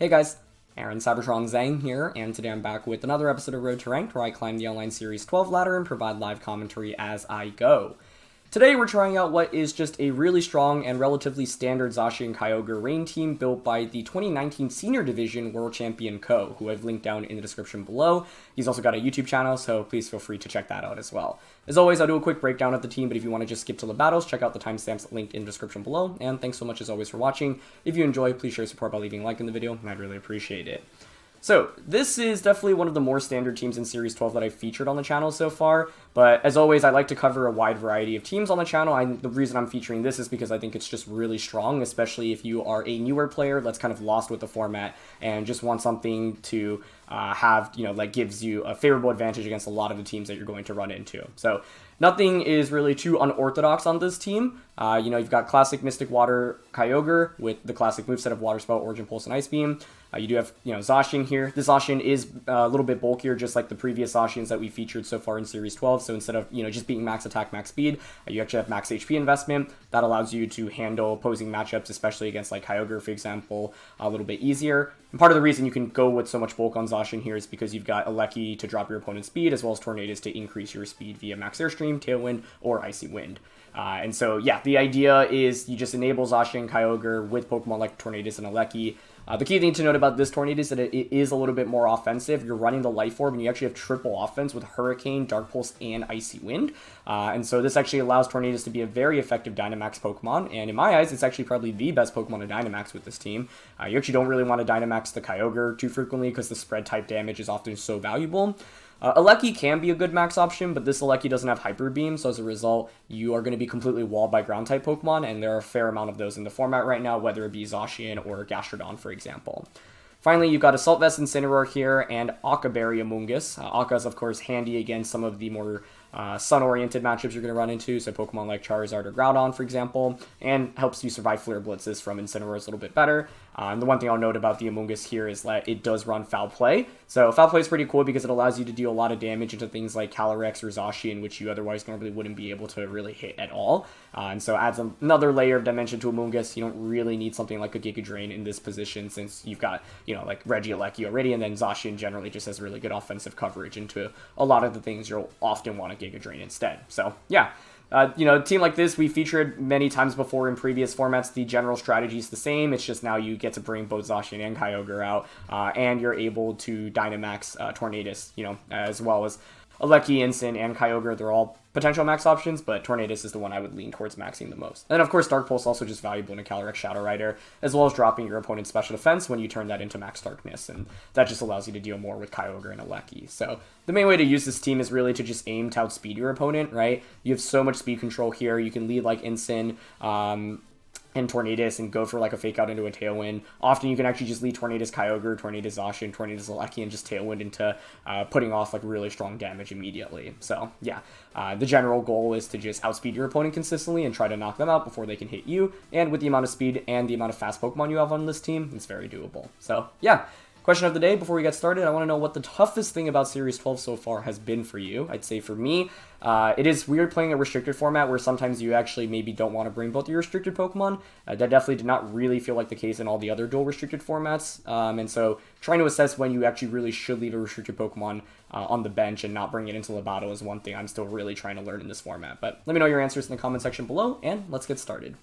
Hey guys, Aaron Cybertron Zhang here, and today I'm back with another episode of Road to Ranked, where I climb the online Series 12 ladder and provide live commentary as I go. Today we're trying out what is just a really strong and relatively standard Zacian Kyogre rain team built by the 2019 Senior Division World Champion Ko, who I've linked down in the description below. He's also got a YouTube channel, so please feel free to check that out as well. As always, I'll do a quick breakdown of the team, but if you want to just skip to the battles, check out the timestamps linked in the description below. And thanks so much as always for watching. If you enjoy, please show your support by leaving a like in the video, and I'd really appreciate it. So, this is definitely one of the more standard teams in Series 12 that I've featured on the channel so far, but as always, I like to cover a wide variety of teams on the channel. The reason I'm featuring this is because I think it's just really strong, especially if you are a newer player that's kind of lost with the format and just want something to have, that gives you a favorable advantage against a lot of the teams that you're going to run into. So, nothing is really too unorthodox on this team. You've got classic Mystic Water Kyogre with the classic moveset of Water Spout, Origin Pulse, and Ice Beam. You do have, Zacian here. This Zacian is a little bit bulkier, just like the previous Zacians that we featured so far in Series 12. So instead of, just being max attack, max speed, you actually have max HP investment. That allows you to handle opposing matchups, especially against like Kyogre, for example, a little bit easier. And part of the reason you can go with so much bulk on Zacian here is because you've got Alecki to drop your opponent's speed, as well as Tornadus to increase your speed via max Airstream, Tailwind, or Icy Wind. And so, yeah, the idea is you just enable Zacian Kyogre with Pokemon like Tornadus and Alecki. The key thing to note about this Tornadus is that it is a little bit more offensive. You're running the Life Orb, and you actually have triple offense with Hurricane, Dark Pulse, and Icy Wind. And so this actually allows Tornadus to be a very effective Dynamax Pokemon. And in my eyes, it's actually probably the best Pokemon to Dynamax with this team. You actually don't really want to Dynamax the Kyogre too frequently because the spread type damage is often so valuable. Alecki can be a good max option, but this Alecki doesn't have Hyper Beam, so as a result, you are going to be completely walled by Ground-type Pokemon, and there are a fair amount of those in the format right now, whether it be Zacian or Gastrodon, for example. Finally, you've got Assault Vest Incineroar here, and Aqua Berry Amoonguss. Aqua is, of course, handy against some of the more sun-oriented matchups you're going to run into, so Pokemon like Charizard or Groudon, for example, and helps you survive Flare Blitzes from Incineroars a little bit better. And the one thing I'll note about the Amoonguss here is that it does run Foul Play. So Foul Play is pretty cool because it allows you to deal a lot of damage into things like Calyrex or Zacian, which you otherwise normally wouldn't be able to really hit at all. And so adds another layer of dimension to Amoonguss. You don't really need something like a Giga Drain in this position since you've got, like Regieleki already, and then Zacian generally just has really good offensive coverage into a lot of the things you'll often want to Giga Drain instead. So, yeah. A team like this, we featured many times before in previous formats. The general strategy is the same. It's just now you get to bring both Zacian and Kyogre out, and you're able to Dynamax Tornadus, as well as Alecki, Incin, and Kyogre. They're all potential max options, but Tornadus is the one I would lean towards maxing the most. And then, of course, Dark Pulse also just valuable in a Calyrex Shadow Rider, as well as dropping your opponent's special defense when you turn that into max Darkness, and that just allows you to deal more with Kyogre and Alecki. So the main way to use this team is really to just aim to outspeed your opponent, right? You have so much speed control here. You can lead like Incin, and Tornadus and go for like a fake out into a Tailwind. Often you can actually just lead Tornadus Kyogre, Tornadus Zacian, Tornadus Alecki, and just Tailwind into putting off like really strong damage immediately. So yeah, the general goal is to just outspeed your opponent consistently and try to knock them out before they can hit you. And with the amount of speed and the amount of fast Pokemon you have on this team, it's very doable. So yeah. Question of the day, before we get started, I want to know what the toughest thing about Series 12 so far has been for you. I'd say for me, it is weird playing a restricted format where sometimes you actually maybe don't want to bring both your restricted Pokemon. That definitely did not really feel like the case in all the other dual restricted formats. And so trying to assess when you actually really should leave a restricted Pokemon on the bench and not bring it into the battle is one thing I'm still really trying to learn in this format. But let me know your answers in the comment section below, and let's get started.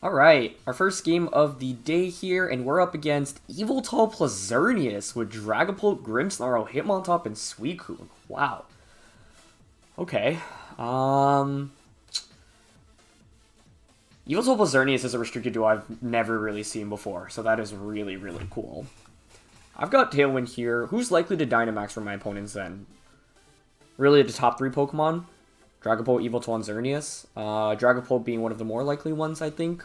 Alright, our first game of the day here, and we're up against Yveltal plus Xerneas with Dragapult, Grimmsnarl, Hitmontop, and Suicune. Wow. Okay. Yveltal plus Xerneas is a restricted duo I've never really seen before, so that is really, really cool. I've got Tailwind here. Who's likely to Dynamax from my opponents then? Really the top 3 Pokemon? Dragapult, Yveltal, and Xerneas. Dragapult being one of the more likely ones, I think.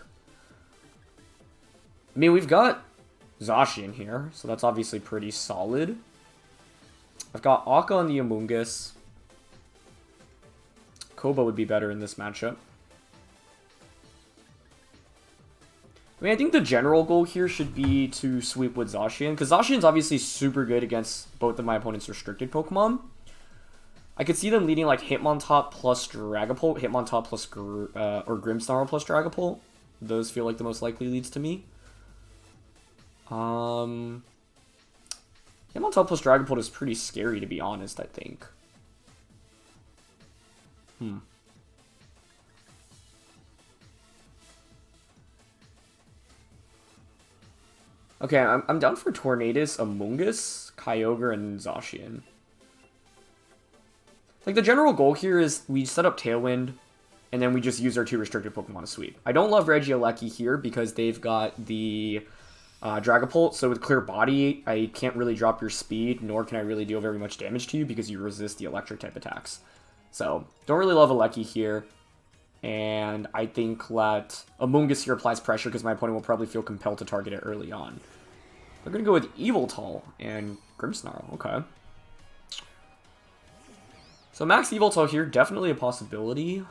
I mean, we've got Zacian here, so that's obviously pretty solid. I've got Aqua on the Amoonguss. Koko would be better in this matchup. I mean, I think the general goal here should be to sweep with Zacian, because Zacian's obviously super good against both of my opponent's restricted Pokemon. I could see them leading like Hitmontop plus Dragapult, Hitmontop plus or Grimmsnarl plus Dragapult. Those feel like the most likely leads to me. Hitmontop plus Dragapult is pretty scary, to be honest, I think. Okay, I'm down for Tornadus, Amoonguss, Kyogre, and Zacian. Like, the general goal here is we set up Tailwind, and then we just use our 2 restricted Pokemon to sweep. I don't love Regieleki here because they've got the Dragapult, so with Clear Body, I can't really drop your speed, nor can I really deal very much damage to you because you resist the electric type attacks. So, don't really love Aleki here. And I think that Amoonguss here applies pressure because my opponent will probably feel compelled to target it early on. We're going to go with Yveltal and Grimmsnarl. Okay. So max Yveltal here, definitely a possibility.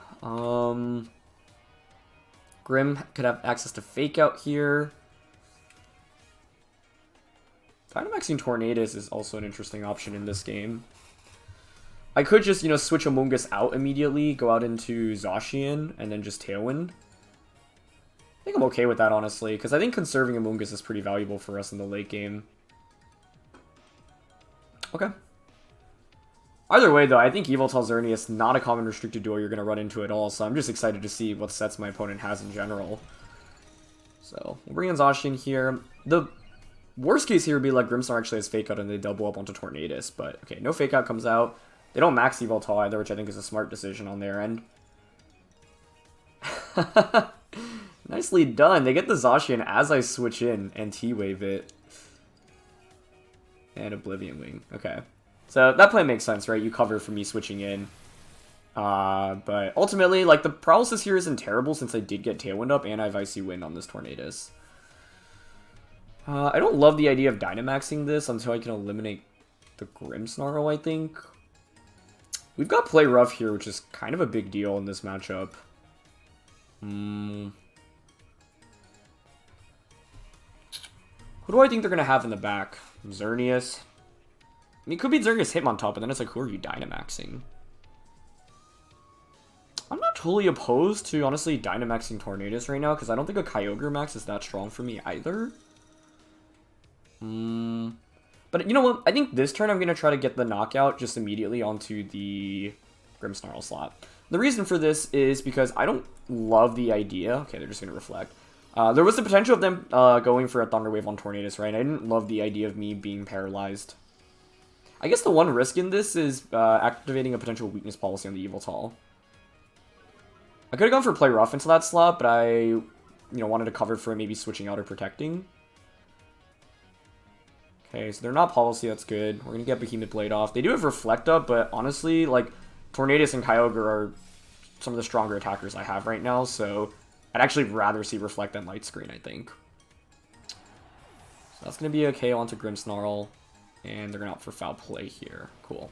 Grim could have access to Fake Out here. Dynamaxing Tornadus is also an interesting option in this game. I could just, you know, switch Amoonguss out immediately, go out into Zacian, and then just Tailwind. I think I'm okay with that, honestly, because I think conserving Amoonguss is pretty valuable for us in the late game. Okay. Either way, though, I think Yveltal Xerneas, not a common restricted duo you're going to run into at all, so I'm just excited to see what sets my opponent has in general. So, we'll bring in Zacian here. The worst case here would be like Grimmsnarl actually has Fake Out and they double up onto Tornadus, but okay, no Fake Out comes out. They don't max Yveltal either, which I think is a smart decision on their end. Nicely done. They get the Zacian as I switch in and T-Wave it. And Oblivion Wing. Okay. So that play makes sense, right? You cover for me switching in. But ultimately, like, the paralysis here isn't terrible since I did get Tailwind up and I have Icy Wind on this Tornadus. I don't love the idea of Dynamaxing this until I can eliminate the Grimmsnarl, I think. We've got Play Rough here, which is kind of a big deal in this matchup. Who do I think they're going to have in the back? Xerneas. I mean, it could be Xerneas Hitmontop, but then it's like, who are you Dynamaxing? I'm not totally opposed to, honestly, Dynamaxing Tornadus right now, because I don't think a Kyogre max is that strong for me either. But you know what? I think this turn I'm going to try to get the knockout just immediately onto the Grimmsnarl slot. The reason for this is because I don't love the idea. Okay, they're just going to reflect. There was the potential of them going for a Thunder Wave on Tornadus, right? I didn't love the idea of me being paralyzed. I guess the one risk in this is activating a potential weakness policy on the Yveltal. I could have gone for Play Rough into that slot, but I wanted to cover for maybe switching out or protecting. Okay, so they're not policy, that's good. We're going to get Behemoth Blade off. They do have Reflect Up, but honestly, like, Tornadus and Kyogre are some of the stronger attackers I have right now, so I'd actually rather see Reflect than Light Screen, I think. So that's going to be okay onto Grimmsnarl, and they're going to opt for Foul Play here. Cool.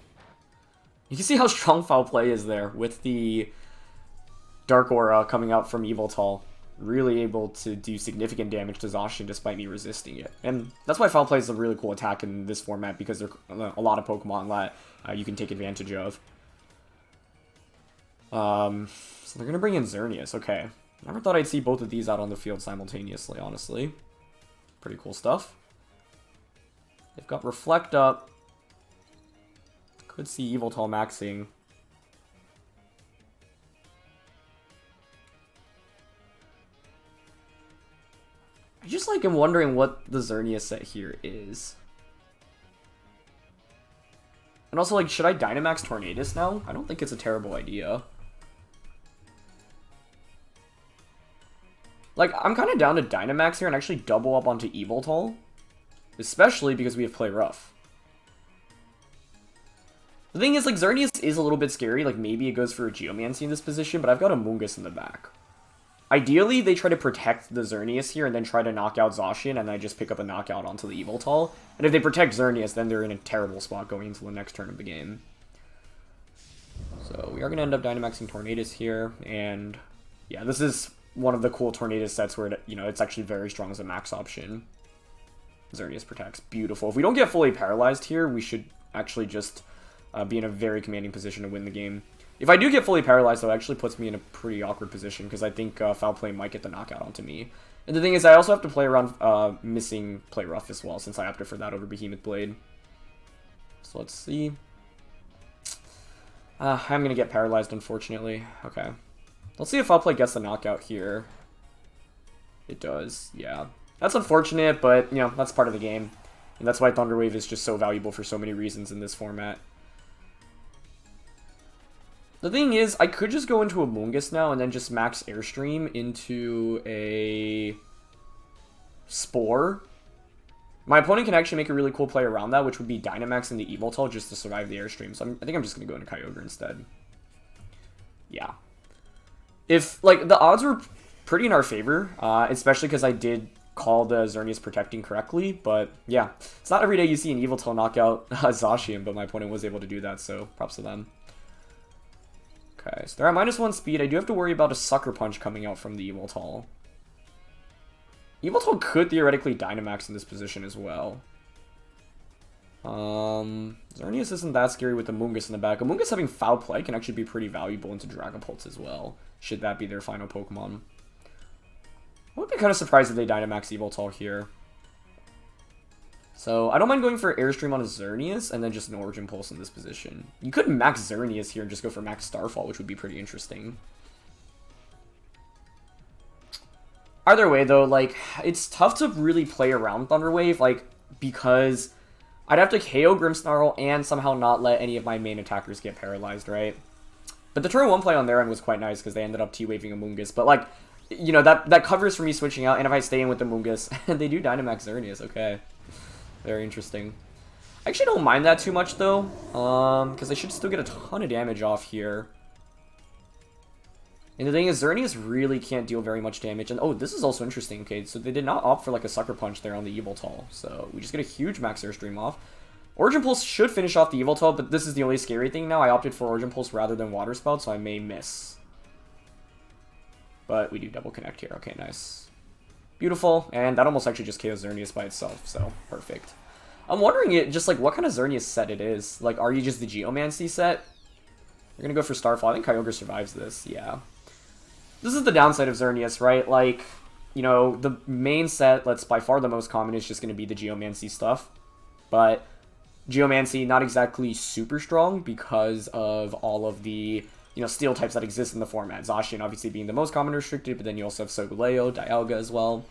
You can see how strong Foul Play is there with the Dark Aura coming out from Yveltal. Really able to do significant damage to Zacian despite me resisting it. And that's why Foul Play is a really cool attack in this format, because there are a lot of Pokemon that you can take advantage of. So they're going to bring in Xerneas. Okay. Never thought I'd see both of these out on the field simultaneously, honestly. Pretty cool stuff. They've got Reflect Up. Could see Yveltal maxing. I just like am wondering what the Xerneas set here is. And also, like, should I Dynamax Tornadus now? I don't think it's a terrible idea. Like, I'm kind of down to Dynamax here and actually double up onto Yveltal. Especially because we have Play Rough. The thing is, like, Xerneas is a little bit scary. Like, maybe it goes for a Geomancy in this position, but I've got Amoonguss in the back. Ideally, they try to protect the Xerneas here and then try to knock out Zacian, and I just pick up a knockout onto the Yveltal. And if they protect Xerneas, then they're in a terrible spot going into the next turn of the game. So we are going to end up Dynamaxing Tornadus here, and yeah, this is one of the cool Tornadus sets where, it's actually very strong as a max option. Xerneas protects. Beautiful. If we don't get fully paralyzed here, we should actually just be in a very commanding position to win the game. If I do get fully paralyzed, though, it actually puts me in a pretty awkward position, because I think Foul Play might get the knockout onto me. And the thing is, I also have to play around missing Play Rough as well, since I opted for that over Behemoth Blade. So let's see. I'm going to get paralyzed, unfortunately. Okay. Let's see if Outplay gets the knockout here. It does, yeah. That's unfortunate, but, you know, that's part of the game. And that's why Thunder Wave is just so valuable for so many reasons in this format. The thing is, I could just go into Amoonguss now and then just max Airstream into a Spore. My opponent can actually make a really cool play around that, which would be Dynamax into Yveltal just to survive the Airstream. So I think I'm just going to go into Kyogre instead. Yeah. If, like, the odds were pretty in our favor, especially because I did call the Xerneas protecting correctly, but yeah. It's not every day you see an Yveltal knockout Zacian, but my opponent was able to do that, so props to them. Okay, so they're at -1 speed. I do have to worry about a Sucker Punch coming out from the Yveltal. Yveltal could theoretically Dynamax in this position as well. Xerneas isn't that scary with Amoonguss in the back. Amoonguss having Foul Play can actually be pretty valuable into Dragapult as well, should that be their final Pokemon. I would be kind of surprised if they Dynamax Yveltal here. So, I don't mind going for Airstream on a Xerneas, and then just an Origin Pulse in this position. You could max Xerneas here and just go for max Starfall, which would be pretty interesting. Either way, though, like, it's tough to really play around Thunder Wave, like, because I'd have to KO Grimmsnarl and somehow not let any of my main attackers get paralyzed, right? But the turn 1 play on their end was quite nice, because they ended up T-Waving Amoonguss, but, like, you know, that covers for me switching out, and if I stay in with Amoonguss, they do Dynamax Xerneas, okay. Very interesting. I actually don't mind that too much, though, because I should still get a ton of damage off here. And the thing is, Xerneas really can't deal very much damage, and oh, this is also interesting, okay, so they did not opt for, like, a Sucker Punch there on the Yveltal, so we just get a huge max Airstream off. Origin Pulse should finish off the Yveltal, but this is the only scary thing now. I opted for Origin Pulse rather than Water Spout, so I may miss. But we do double connect here. Okay, nice. Beautiful. And that almost actually just KOs Xerneas by itself, so perfect. I'm wondering just like what kind of Xerneas set it is. Like, are you just the Geomancy set? You're gonna go for Starfall. I think Kyogre survives this, yeah. This is the downside of Xerneas, right? Like, you know, the main set that's by far the most common is just gonna be the Geomancy stuff. But Geomancy, not exactly super strong because of all of the, you know, steel types that exist in the format. Zacian obviously being the most common restricted, but then you also have Solgaleo, Dialga as well.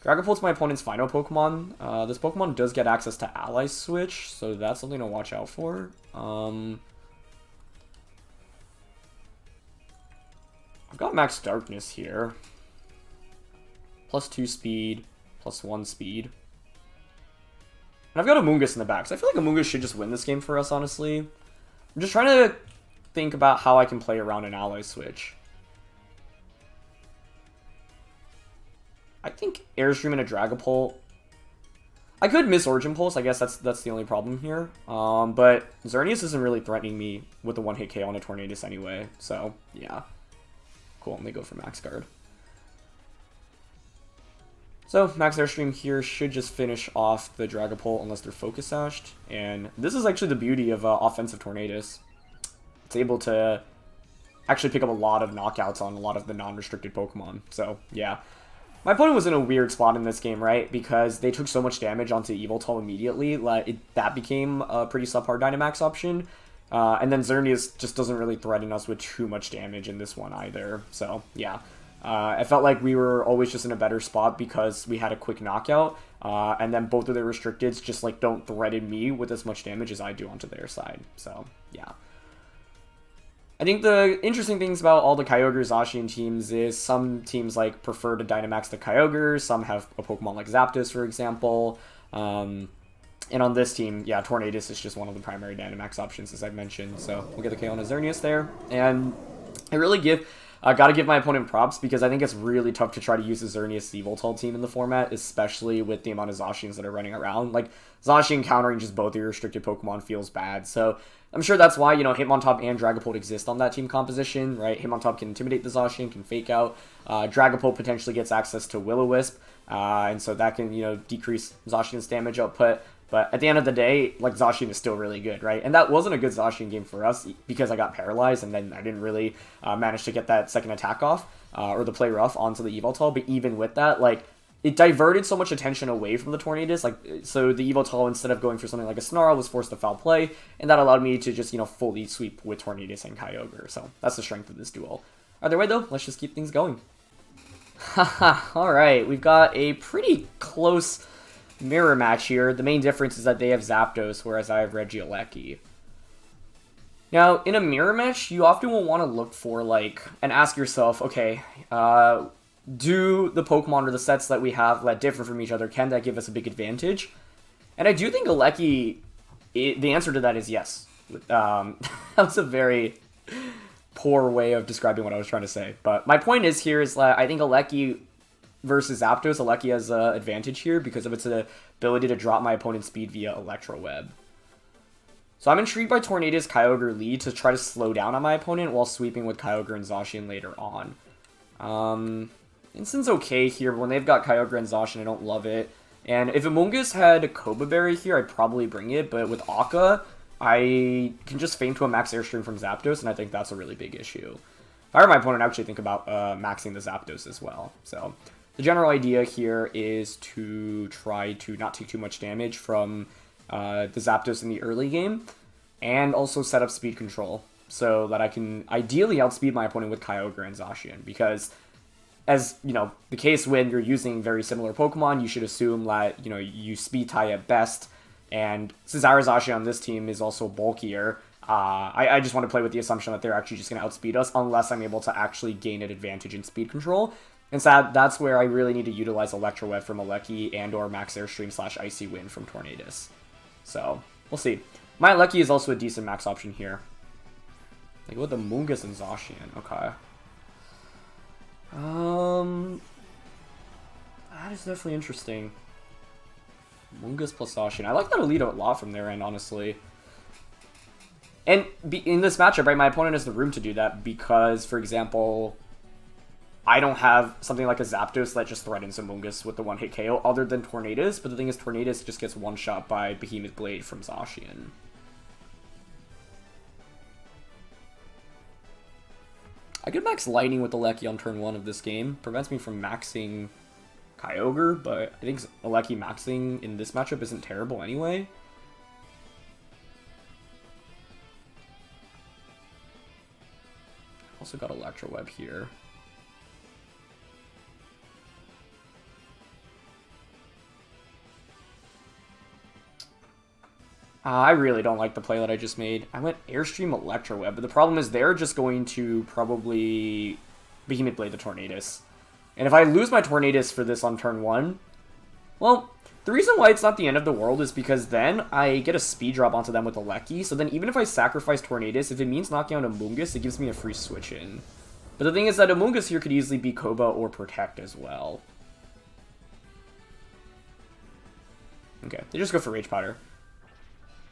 Dragapult's my opponent's final Pokemon. This Pokemon does get access to Ally Switch, so that's something to watch out for. I've got Max Darkness here. +2 speed, +1 speed. And I've got Amoonguss in the back, so I feel like Amoonguss should just win this game for us, honestly. I'm just trying to think about how I can play around an Ally Switch. I think Airstream and a Dragapult. I could miss Origin Pulse, I guess that's the only problem here. But Xerneas isn't really threatening me with a one-hit KO on a Tornadus anyway, so yeah. Cool, and they go for Max Guard. So, Max Airstream here should just finish off the Dragapult unless they're Focus Sashed. And this is actually the beauty of offensive Tornadus. It's able to actually pick up a lot of knockouts on a lot of the non-restricted Pokemon. So, yeah. My opponent was in a weird spot in this game, right? Because they took so much damage onto Yveltal immediately, that became a pretty subpar Dynamax option. And then Xerneas just doesn't really threaten us with too much damage in this one either. So, yeah. I felt like we were always just in a better spot because we had a quick knockout. And then both of their restricteds just, like, don't threaten me with as much damage as I do onto their side. So, yeah. I think the interesting things about all the Kyogre Zacian teams is some teams like prefer to Dynamax the Kyogre, some have a Pokemon like Zapdos, for example. And on this team, yeah, Tornadus is just one of the primary Dynamax options, as I've mentioned. So we'll get the KO on a Xerneas there. And I really gotta give my opponent props because I think it's really tough to try to use the Xerneas Yveltal team in the format, especially with the amount of Zacians that are running around. Like, Zacian countering just both your restricted Pokemon feels bad. So I'm sure that's why, you know, Hitmontop and Dragapult exist on that team composition, right? Hitmontop can intimidate the Zacian, can fake out. Dragapult potentially gets access to Will-O-Wisp, and so that can, you know, decrease Zacian's damage output. But at the end of the day, like, Zacian is still really good, right? And that wasn't a good Zacian game for us because I got paralyzed and then I didn't really manage to get that second attack off or the play rough onto the Yveltal. But even with that, like, it diverted so much attention away from the Tornadus. Like, so the Yveltal, instead of going for something like a Snarl, was forced to foul play. And that allowed me to just, you know, fully sweep with Tornadus and Kyogre. So that's the strength of this duel. Either way, though, let's just keep things going. Haha, alright. We've got a pretty close mirror match here. The main difference is that they have Zapdos, whereas I have Regieleki. Now, in a mirror match, you often will want to look for, like, and ask yourself, okay, do the Pokemon or the sets that we have that differ from each other, can that give us a big advantage? And I do think Alecki, the answer to that is yes. That was a very poor way of describing what I was trying to say. But my point is here is that I think Alecki versus Zapdos, Alecki has an advantage here because of its ability to drop my opponent's speed via Electro Web. So I'm intrigued by Tornadus Kyogre lead to try to slow down on my opponent while sweeping with Kyogre and Zacian later on. Instin's okay here, but when they've got Kyogre and Zacian, I don't love it. And if Amoonguss had Cobra Berry here, I'd probably bring it, but with Akka, I can just feint to a max Airstream from Zapdos, and I think that's a really big issue. If I were my opponent, I'd actually think about maxing the Zapdos as well. So the general idea here is to try to not take too much damage from the Zapdos in the early game, and also set up speed control so that I can ideally outspeed my opponent with Kyogre and Zacian, because as, you know, the case when you're using very similar Pokemon, you should assume that, you know, you speed tie at best, and since our Zacian on this team is also bulkier, I just want to play with the assumption that they're actually just going to outspeed us unless I'm able to actually gain an advantage in speed control. And so that's where I really need to utilize Electro Web from Alecki and or Max Airstream / Icy Wind from Tornadus. So, we'll see. My Alecki is also a decent max option here. Like with the Amoonguss and Zacian. Okay. That is definitely interesting. Amoonguss plus Zacian. I like that elite a lot from their end, honestly. And in this matchup, right, my opponent has the room to do that because, for example, I don't have something like a Zapdos that just threatens Amoonguss with the one-hit KO other than Tornadus, but the thing is Tornadus just gets one-shot by Behemoth Blade from Zacian. I could max Lightning with Alecki on turn 1 of this game. Prevents me from maxing Kyogre, but I think Alecki maxing in this matchup isn't terrible anyway. Also got Electro Web here. I really don't like the play that I just made. I went Airstream Electro Web, but the problem is they're just going to probably Behemoth Blade the Tornadus. And if I lose my Tornadus for this on turn 1, well, the reason why it's not the end of the world is because then I get a speed drop onto them with Alecki, so then even if I sacrifice Tornadus, if it means knocking out Amoonguss, it gives me a free switch in. But the thing is that Amoonguss here could easily be Koba or Protect as well. Okay, they just go for Rage Powder.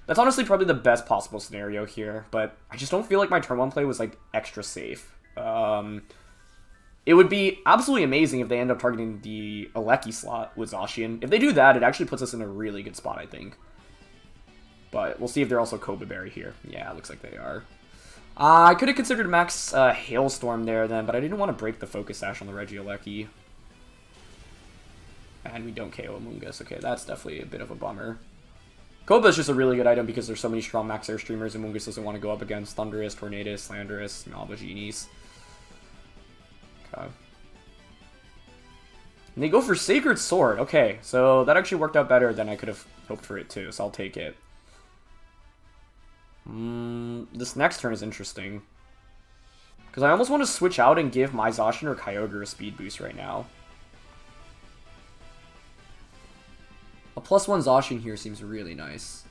That's honestly probably the best possible scenario here, but I just don't feel like my turn 1 play was, like, extra safe. It would be absolutely amazing if they end up targeting the Alecki slot with Zacian. If they do that, it actually puts us in a really good spot, I think. But we'll see if they're also Cobra Berry here. Yeah, it looks like they are. I could have considered max Hailstorm there then, but I didn't want to break the Focus Sash on the Regieleki. And we don't KO Amoonguss. Okay, that's definitely a bit of a bummer. Koba is just a really good item because there's so many strong max air streamers. Amoonguss doesn't want to go up against Thundurus, Tornadus, Landorus, and Albagini's. Okay. And they go for Sacred Sword. Okay, so that actually worked out better than I could have hoped for it too, so I'll take it. This next turn is interesting. Because I almost want to switch out and give my Zacian or Kyogre a speed boost right now. A +1 Zacian here seems really nice.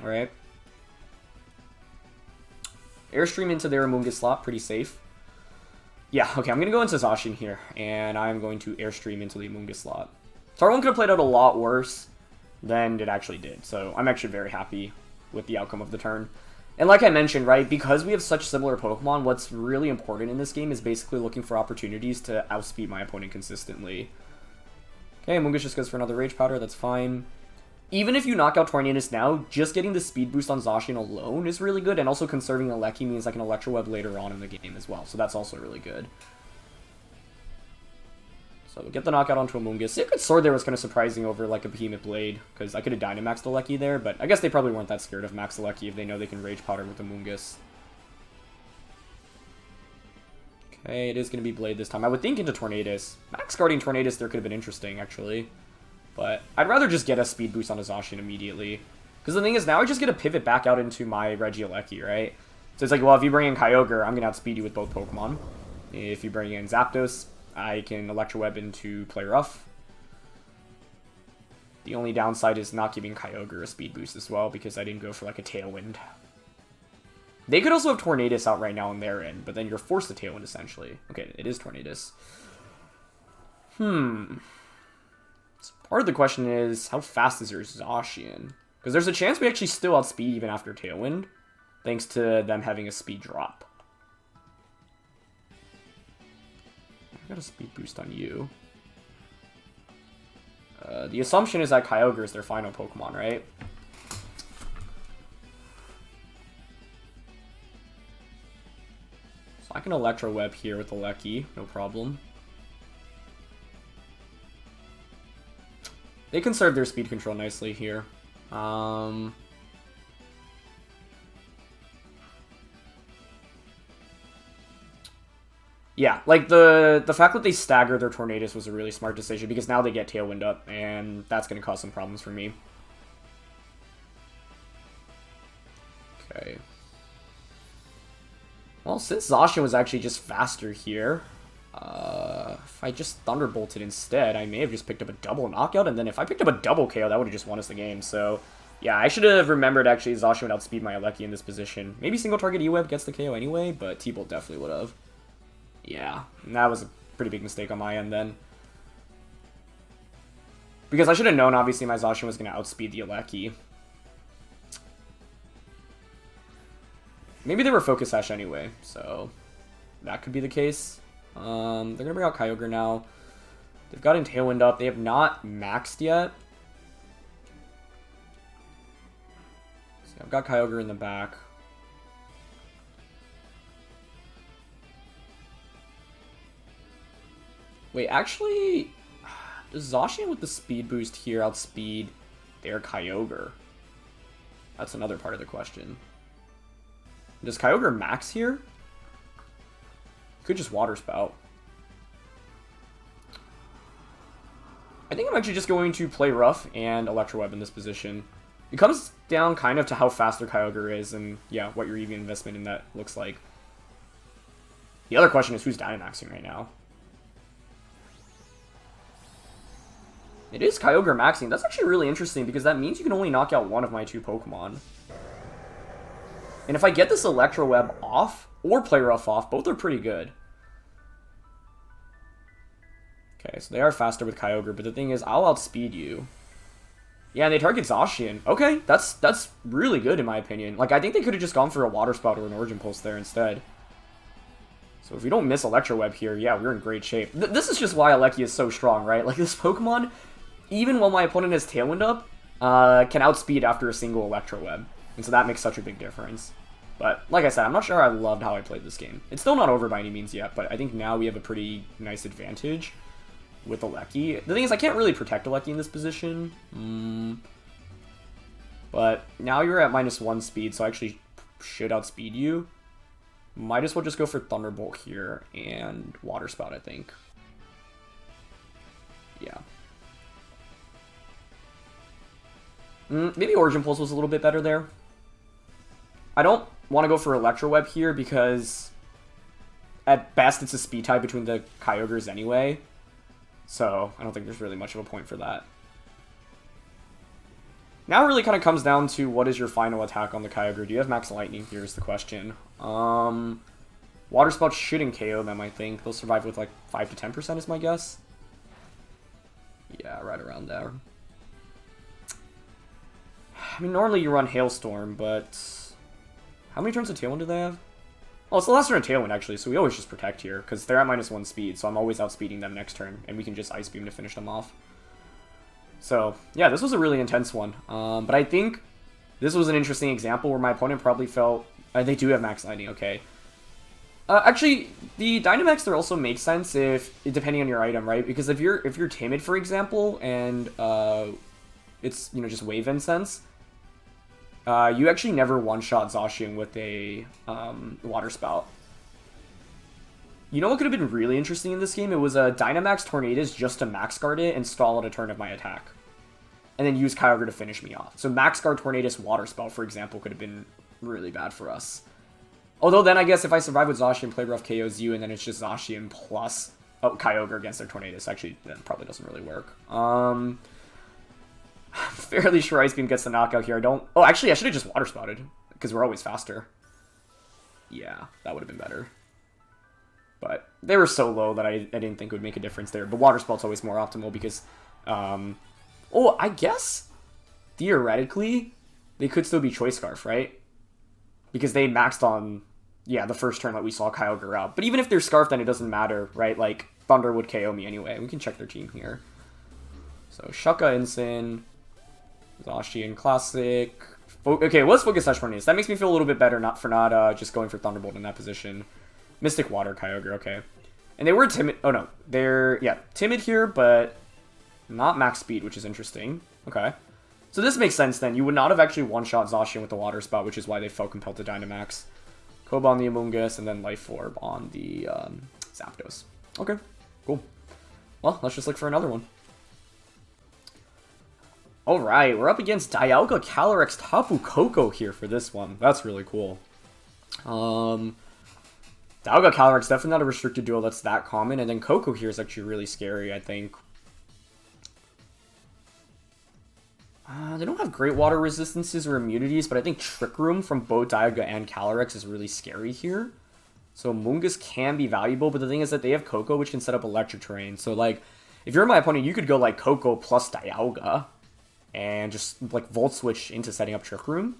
Alright. Airstream into their Amoonguss slot, pretty safe. Yeah, okay, I'm going to go into Zacian here, and I'm going to Airstream into the Amoonguss slot. Turn 1 could have played out a lot worse than it actually did, so I'm actually very happy with the outcome of the turn. And like I mentioned, right, because we have such similar Pokemon, what's really important in this game is basically looking for opportunities to outspeed my opponent consistently. Okay, Amoonguss just goes for another Rage Powder, that's fine. Even if you knock out Tornadus now, just getting the speed boost on Zacian alone is really good, and also conserving a Lecky means I can Electro Web later on in the game as well, so that's also really good. So we'll get the knockout onto Amoonguss. Sacred Sword there was kind of surprising over like a Behemoth Blade, because I could have Dynamaxed the Lecky there, but I guess they probably weren't that scared of Max the Lecky if they know they can Rage Powder with Amoonguss. Okay, it is going to be Blade this time. I would think into Tornadus. Max guarding Tornadus there could have been interesting, actually. But I'd rather just get a speed boost on a Zacian immediately. Because the thing is, now I just get to pivot back out into my Regieleki, right? So it's like, well, if you bring in Kyogre, I'm going to outspeed you with both Pokemon. If you bring in Zapdos, I can Electro Web into Play Rough. The only downside is not giving Kyogre a speed boost as well, because I didn't go for like a Tailwind. They could also have Tornadus out right now on their end, but then you're forced to Tailwind essentially. Okay, it is Tornadus. Part of the question is, how fast is your Zacian? Because there's a chance we actually still outspeed even after Tailwind, thanks to them having a speed drop. I got a speed boost on you. The assumption is that Kyogre is their final Pokemon, right? So I can Electro Web here with the Lecky, no problem. They conserve their speed control nicely here. Yeah, like the fact that they stagger their Tornadus was a really smart decision, because now they get Tailwind up, and that's going to cause some problems for me. Okay. Well, since Zacian was actually just faster here, if I just Thunderbolted instead, I may have just picked up a double knockout, and then if I picked up a double KO, that would have just won us the game. So, yeah, I should have remembered actually Zacian would outspeed my Lecky in this position. Maybe single target E-Web gets the KO anyway, but T-Bolt definitely would have. Yeah, that was a pretty big mistake on my end then. Because I should have known, obviously, my Zacian was going to outspeed the Lecky. Maybe they were Focus Sash anyway, so that could be the case. They're going to bring out Kyogre now. They've gotten Tailwind up. They have not maxed yet. So I've got Kyogre in the back. Wait, actually, does Zacian with the speed boost here outspeed their Kyogre? That's another part of the question. Does Kyogre max here? Could just Water Spout. I think I'm actually just going to play Rough and Electro Web in this position. It comes down kind of to how fast their Kyogre is and, yeah, what your EV investment in that looks like. The other question is who's Dynamaxing right now? It is Kyogre maxing. That's actually really interesting because that means you can only knock out one of my two Pokemon. And if I get this Electro Web off, or Play Rough off, both are pretty good. Okay, so they are faster with Kyogre, but the thing is, I'll outspeed you. Yeah, and they target Zacian. Okay, that's really good in my opinion. Like, I think they could have just gone for a Water Spout or an Origin Pulse there instead. So if we don't miss Electro Web here, yeah, we're in great shape. This is just why Lecky is so strong, right? Like, this Pokemon, even while my opponent has Tailwind up, can outspeed after a single Electro Web. And so that makes such a big difference. But, like I said, I'm not sure I loved how I played this game. It's still not over by any means yet, but I think now we have a pretty nice advantage with the Lecky. The thing is, I can't really protect a Lecky in this position. But now you're at -1 speed, so I actually should outspeed you. Might as well just go for Thunderbolt here and Water Spout, I think. Yeah. Maybe Origin Pulse was a little bit better there. I don't want to go for Electro Web here because at best it's a speed tie between the Kyogres anyway. So I don't think there's really much of a point for that. Now it really kind of comes down to what is your final attack on the Kyogre. Do you have Max Lightning? Here's the question. Water Spout shouldn't KO them, I think. They'll survive with like 5 to 10% is my guess. Yeah, right around there. I mean, normally you run Hailstorm, but how many turns of Tailwind do they have? Oh, it's the last turn of Tailwind, actually, so we always just protect here, because they're at -1 speed, so I'm always outspeeding them next turn, and we can just Ice Beam to finish them off. So, yeah, this was a really intense one. But I think this was an interesting example where my opponent probably felt... they do have max lightning, okay. Actually, the Dynamax there also makes sense if depending on your item, right? Because if you're timid, for example, and it's just Wave Incense, you actually never one-shot Zacian with a Water Spout. You know what could have been really interesting in this game? It was a Dynamax Tornadus just to max guard it and stall out a turn of my attack, and then use Kyogre to finish me off. So max guard Tornadus Water Spout, for example, could have been really bad for us. Although then I guess if I survive with Zacian, play rough KOs you, and then it's just Zacian plus Kyogre against their Tornadus. Actually, that probably doesn't really work. I'm fairly sure Ice Beam gets the knockout here. Oh, actually, I should have just Water Spouted, because we're always faster. Yeah, that would have been better. But they were so low that I didn't think it would make a difference there. But Water Spout's always more optimal because... oh, I guess, theoretically, they could still be Choice Scarf, right? Because they maxed on, yeah, the first turn that we saw Kyogre out. But even if they're Scarf, then it doesn't matter, right? Like, Thunder would KO me anyway. We can check their team here. So, Shucka, Incin, Zacian, Classic. Okay, let's focus on Tornadus. That makes me feel a little bit better for not just going for Thunderbolt in that position. Mystic Water, Kyogre, okay. And they were timid. Oh, no. They're, yeah, timid here, but not max speed, which is interesting. Okay. So this makes sense then. You would not have actually one-shot Zacian with the Water Spout, which is why they felt compelled to Dynamax. Koba on the Amoonguss, and then Life Orb on the Zapdos. Okay, cool. Well, let's just look for another one. Alright, we're up against Dialga, Calyrex, Tapu, Koko here for this one. That's really cool. Dialga, Calyrex, definitely not a restricted duo that's that common, and then Koko here is actually really scary, I think. They don't have great water resistances or immunities, but I think Trick Room from both Dialga and Calyrex is really scary here. So Amoonguss can be valuable, but the thing is that they have Koko, which can set up electric terrain. So, like, if you're my opponent, you could go, like, Koko plus Dialga and just, like, Volt Switch into setting up Trick Room.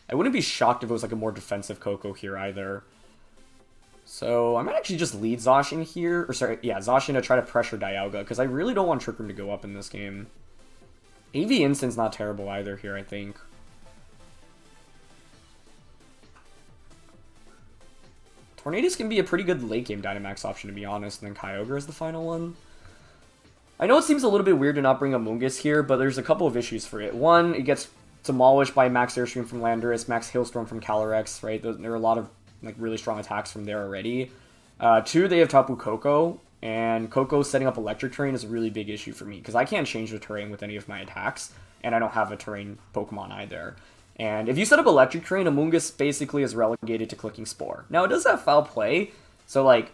I wouldn't be shocked if it was, like, a more defensive Koko here either. So I might actually just lead Zacian here. Or, sorry, yeah, Zacian to try to pressure Dialga, because I really don't want Trick Room to go up in this game. AV Instant's not terrible either here, I think. Tornadus can be a pretty good late-game Dynamax option, to be honest, and then Kyogre is the final one. I know it seems a little bit weird to not bring Amoonguss here, but there's a couple of issues for it. One, it gets demolished by Max Airstream from Landorus, Max Hailstorm from Calyrex, right? There are a lot of like really strong attacks from there already. Two, they have Tapu Koko, and Koko setting up Electric Terrain is a really big issue for me, because I can't change the terrain with any of my attacks, and I don't have a terrain Pokemon either. And if you set up Electric Terrain, Amoonguss basically is relegated to clicking Spore. Now, it does have Foul Play, so, like,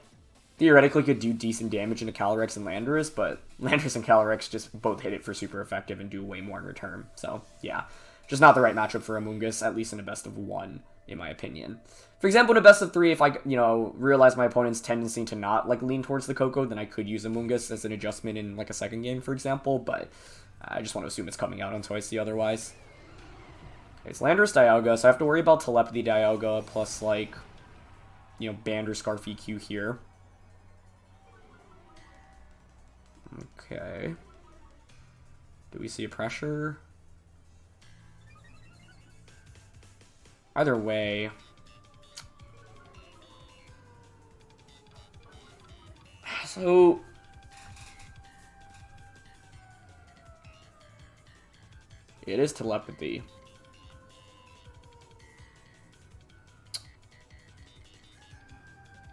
theoretically could do decent damage into Calyrex and Landorus, but Landorus and Calyrex just both hit it for super effective and do way more in return. So, yeah, just not the right matchup for Amoonguss, at least in a best of one, in my opinion. For example, in a best of three, if I, realize my opponent's tendency to not, like, lean towards the Koko, then I could use Amoonguss as an adjustment in, like, a second game, for example, but I just want to assume it's coming out until I see otherwise. Okay, it's Landorus Dialga, so I have to worry about Telepathy Dialga plus, like, Band or Scarf EQ here. Okay. Do we see a pressure? Either way. So it is Telepathy.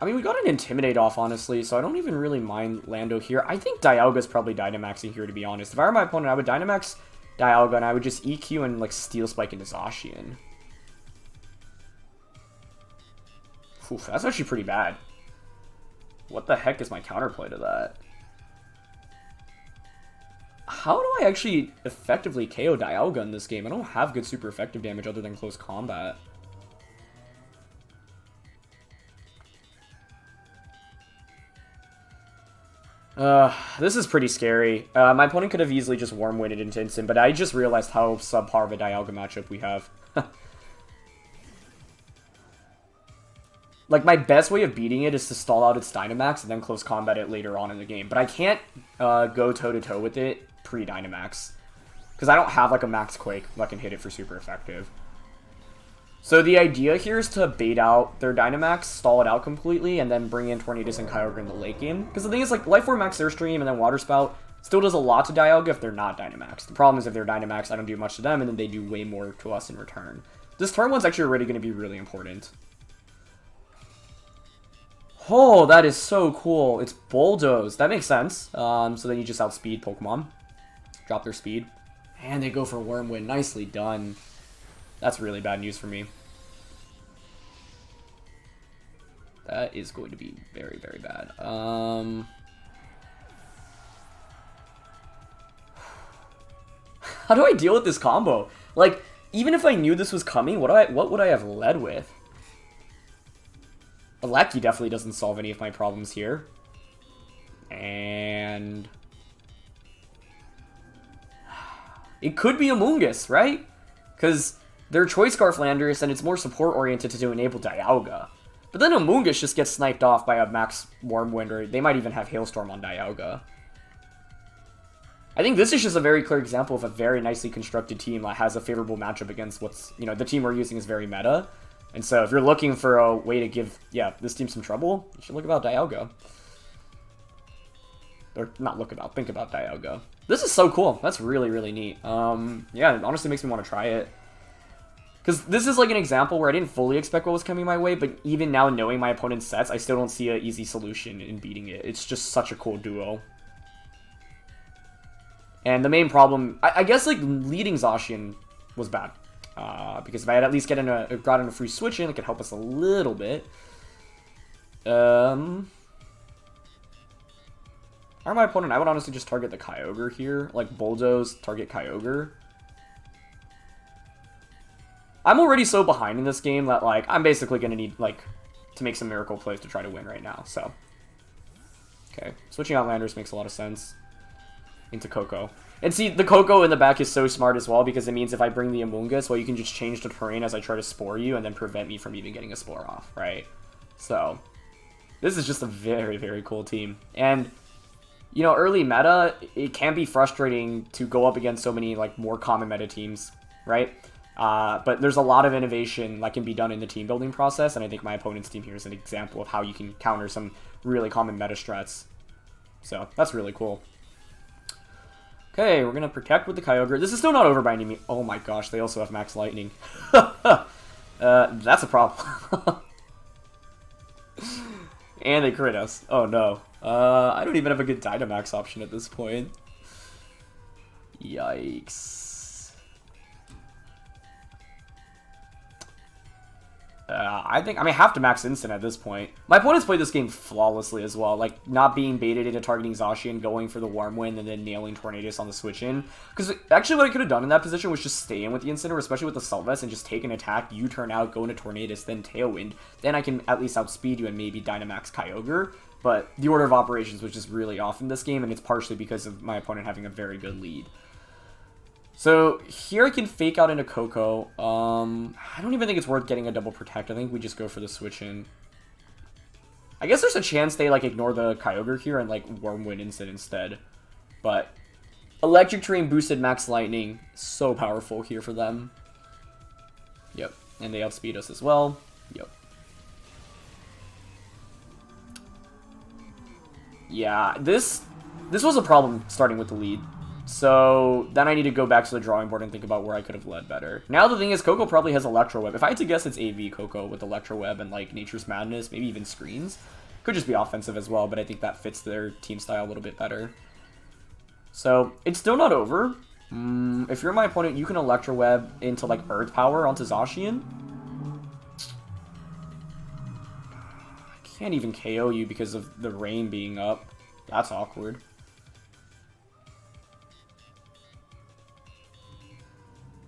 I mean, we got an Intimidate off, honestly, so I don't even really mind Lando here. I think Dialga's probably Dynamaxing here, to be honest. If I were my opponent, I would Dynamax Dialga, and I would just EQ and, like, Steel Spike into Zacian. Oof, that's actually pretty bad. What the heck is my counterplay to that? How do I actually effectively KO Dialga in this game? I don't have good super effective damage other than close combat. This is pretty scary. My opponent could have easily just Worm-Winded into Instant, but I just realized how subpar of a Dialga matchup we have. Like, my best way of beating it is to stall out its Dynamax and then close combat it later on in the game. But I can't go toe-to-toe with it pre-Dynamax. Because I don't have, like, a Max Quake that can hit it for super effective. So the idea here is to bait out their Dynamax, stall it out completely, and then bring in Tornadus and Kyogre in the late game. Because the thing is, like, Life Orb Max Airstream and then Water Spout still does a lot to Dialga if they're not Dynamax. The problem is if they're Dynamax, I don't do much to them, and then they do way more to us in return. This turn one's actually already going to be really important. Oh, that is so cool. It's Bulldoze. That makes sense. So then you just outspeed Pokemon. Drop their speed. And they go for Wormwind. Nicely done. That's really bad news for me. That is going to be very, very bad. How do I deal with this combo? Like, even if I knew this was coming, what would I have led with? Lucky definitely doesn't solve any of my problems here. And it could be Amoonguss, right? Because they're Choice Scarf Landorus, and it's more support-oriented to enable Dialga. But then Amoonguss just gets sniped off by a Max Wormwind, or they might even have Hailstorm on Dialga. I think this is just a very clear example of a very nicely constructed team that has a favorable matchup against what's, you know, the team we're using is very meta. And so if you're looking for a way to give, this team some trouble, you should look about Dialga. Or not look about, think about Dialga. This is so cool. That's really, really neat. Yeah, it honestly makes me want to try it. Because this is like an example where I didn't fully expect what was coming my way, but even now knowing my opponent's sets, I still don't see an easy solution in beating it. It's just such a cool duo. And the main problem, I guess, like, leading Zacian was bad. Because if I had at least gotten a free switch in, it could help us a little bit. Or my opponent, I would honestly just target the Kyogre here. Like, Bulldoze, target Kyogre. I'm already so behind in this game that, like, I'm basically going to need, like, to make some miracle plays to try to win right now, so. Okay, switching out Landorus makes a lot of sense. Into Koko. And see, the Koko in the back is so smart as well, because it means if I bring the Amoonguss, well, you can just change the terrain as I try to spore you, and then prevent me from even getting a spore off, right? So, this is just a very, very cool team. And, you know, early meta, it can be frustrating to go up against so many, like, more common meta teams, right? But there's a lot of innovation that can be done in the team building process, and I think my opponent's team here is an example of how you can counter some really common meta strats. So, that's really cool. Okay, we're gonna protect with the Kyogre. This is still not over by any means. Oh my gosh, they also have Max Lightning. That's a problem. And they crit us. Oh no. I don't even have a good Dynamax option at this point. Yikes. I have to max instant at this point. My opponent's played this game flawlessly as well, like not being baited into targeting Zacian, going for the Wormwind, and then nailing Tornadus on the switch in. Because actually what I could have done in that position was just stay in with the Incineroar, especially with the Salt Vest, and just take an attack, U-turn out, go into Tornadus, then Tailwind. Then I can at least outspeed you and maybe Dynamax Kyogre. But the order of operations was just really off in this game, and it's partially because of my opponent having a very good lead. So, here I can fake out into Koko. I don't even think it's worth getting a double protect. I think we just go for the switch in. I guess there's a chance they, like, ignore the Kyogre here and, like, Wormwind instead. But Electric Terrain boosted Max Lightning. So powerful here for them. Yep. And they outspeed us as well. Yep. Yeah, this was a problem starting with the lead. So then I need to go back to the drawing board and think about where I could have led better. Now the thing is, Koko probably has Electro Web. If I had to guess, it's AV Koko with Electro Web and like Nature's Madness, maybe even Screens. Could just be offensive as well, but I think that fits their team style a little bit better. So it's still not over. If you're my opponent, you can Electro Web into like Earth Power onto Zacian. I can't even KO you because of the rain being up. That's awkward.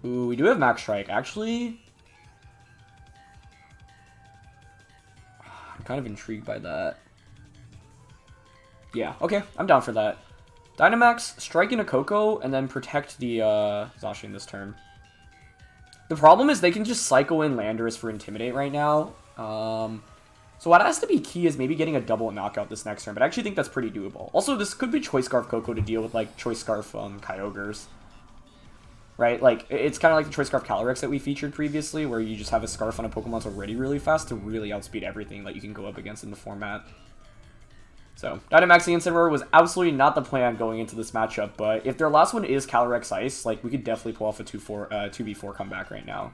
Ooh, we do have Max Strike. Actually, I'm kind of intrigued by that. Yeah, okay, I'm down for that. Dynamax, strike into Koko, and then protect the Zacian this turn. The problem is they can just cycle in Landorus for Intimidate right now. So what has to be key is maybe getting a double knockout this next turn, but I actually think that's pretty doable. Also, this could be Choice Scarf Koko to deal with, like, Choice Scarf Kyogres. right? Like, it's kind of like the Choice Scarf Calyrex that we featured previously, where you just have a Scarf on a Pokemon that's already really fast to really outspeed everything that you can go up against in the format. So, Dynamaxing Incineroar was absolutely not the plan going into this matchup, but if their last one is Calyrex Ice, like, we could definitely pull off a 2v4 comeback right now.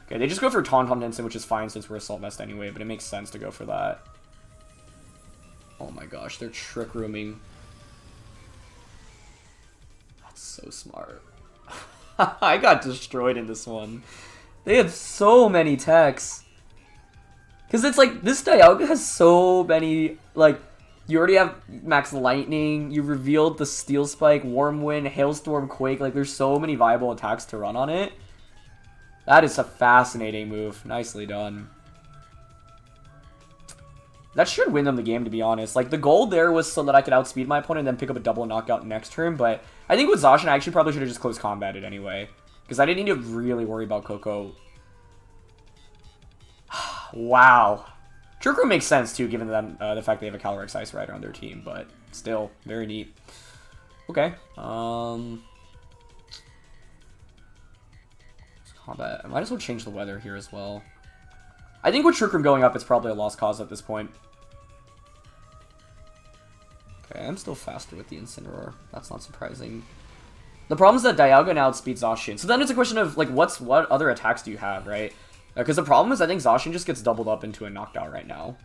Okay, they just go for Tauntaun Instant, which is fine since we're Assault Vest anyway, but it makes sense to go for that. Oh my gosh, they're Trick Rooming. That's so smart. I got destroyed in this one. They had so many techs. Because it's like, this Dialga has so many, like, you already have Max Lightning, you revealed the Steel Spike, Warm Wind, Hailstorm, Quake, like, there's so many viable attacks to run on it. That is a fascinating move. Nicely done. That should win them the game, to be honest. Like, the goal there was so that I could outspeed my opponent and then pick up a double knockout next turn, but I think with Zacian, I actually probably should have just close combated anyway. Because I didn't need to really worry about Koko. Wow. Trick Room makes sense, too, given them, the fact they have a Calyrex Ice Rider on their team, but still, very neat. Okay. Combat. I might as well change the weather here as well. I think with Trick Room going up, it's probably a lost cause at this point. Okay, I'm still faster with the Incineroar. That's not surprising. The problem is that Dialga now outspeeds Zacian. So then it's a question of, like, what other attacks do you have, right? Because the problem is I think Zacian just gets doubled up into a knockdown right now.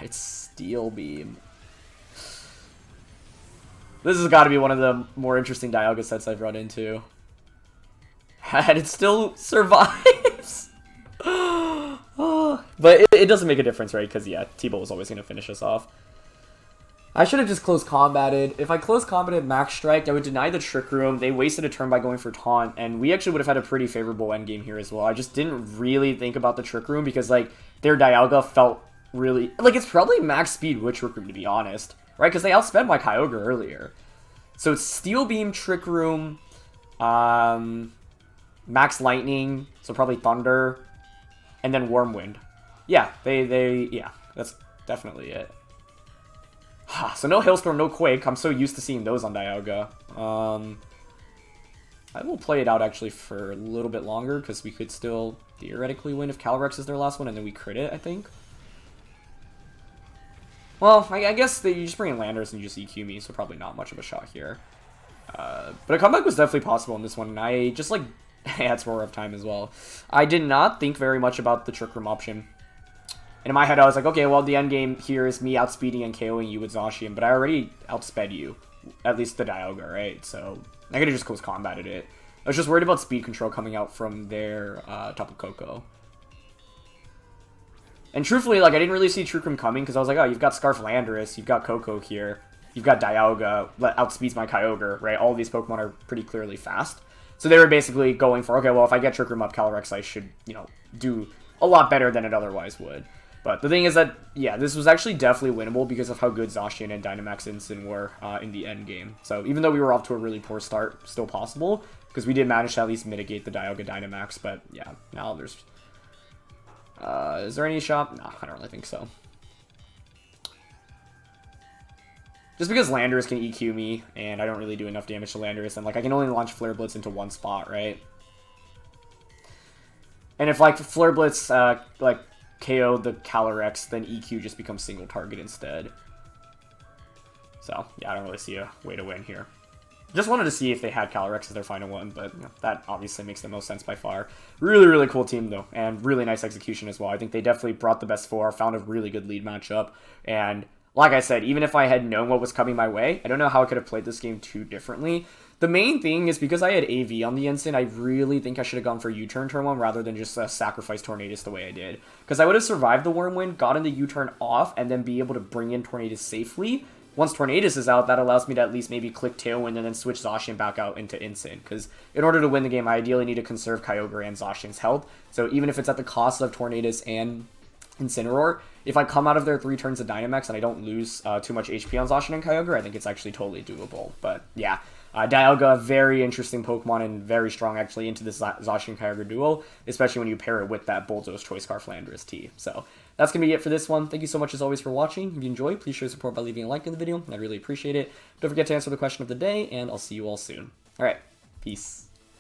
It's Steel Beam. This has got to be one of the more interesting Dialga sets I've run into. And it still survives. But it doesn't make a difference, right? Because, yeah, T-Bolt was always going to finish us off. I should have just close combated. If I close combated Max Strike, I would deny the Trick Room. They wasted a turn by going for Taunt, and we actually would have had a pretty favorable endgame here as well. I just didn't really think about the Trick Room because, like, their Dialga felt really... Like, it's probably max speed with Trick Room, to be honest. Right? Because they outsped my Kyogre earlier. So it's Steel Beam, Trick Room, Max Lightning, so probably Thunder, and then Warm Wind. Yeah, yeah, that's definitely it. So no Hailstorm, no Quake. I'm so used to seeing those on Dialga. I will play it out actually for a little bit longer because we could still theoretically win if Calyrex is their last one and then we crit it, I think. Well, I guess you just bring in Landorus and you just EQ me, so probably not much of a shot here. But a comeback was definitely possible in this one, and I just like... yeah, it's Roar of Time as well. I did not think very much about the Trick Room option. And in my head, I was like, okay, well, the end game here is me outspeeding and KOing you with Zacian, but I already outsped you. At least the Dialga, right? So I could have just close combated it. I was just worried about speed control coming out from their Tapu Koko. And truthfully, like, I didn't really see Trick Room coming because I was like, oh, you've got Scarf Landorus, you've got Koko here, you've got Dialga, that outspeeds my Kyogre, right? All of these Pokemon are pretty clearly fast. So they were basically going for, okay, well, if I get Trick Room up, Calyrex I should, you know, do a lot better than it otherwise would. But the thing is that, yeah, this was actually definitely winnable because of how good Zacian and Dynamax Instant were in the end game. So even though we were off to a really poor start, still possible, because we did manage to at least mitigate the Dialga Dynamax. But yeah, now there's... is there any shot? No, I don't really think so. Just because Landorus can EQ me, and I don't really do enough damage to Landorus, and, like, I can only launch Flare Blitz into one spot, right? And if, like, Flare Blitz, like, KO the Calyrex, then EQ just becomes single target instead. So, yeah, I don't really see a way to win here. Just wanted to see if they had Calyrex as their final one, but you know, that obviously makes the most sense by far. Really, really cool team, though, and really nice execution as well. I think they definitely brought the best four, found a really good lead matchup, and... like I said, even if I had known what was coming my way, I don't know how I could have played this game too differently. The main thing is because I had AV on the instant, I really think I should have gone for U-turn turn 1 rather than just sacrifice Tornadus the way I did. Because I would have survived the Wormwind, gotten the U-turn off, and then be able to bring in Tornadus safely. Once Tornadus is out, that allows me to at least maybe click Tailwind and then switch Zacian back out into Instant. Because in order to win the game, I ideally need to conserve Kyogre and Zacian's health. So even if it's at the cost of Tornadus and Incineroar, if I come out of their 3 turns of Dynamax and I don't lose too much HP on Zacian and Kyogre, I think it's actually totally doable. But yeah, Dialga, very interesting Pokemon and very strong actually into this Zacian Kyogre duo, especially when you pair it with that Bulldoze Choice Scarf Landorus-T. So that's going to be it for this one. Thank you so much as always for watching. If you enjoyed, please show your support by leaving a like in the video. I'd really appreciate it. Don't forget to answer the question of the day, and I'll see you all soon. Alright, peace. Peace.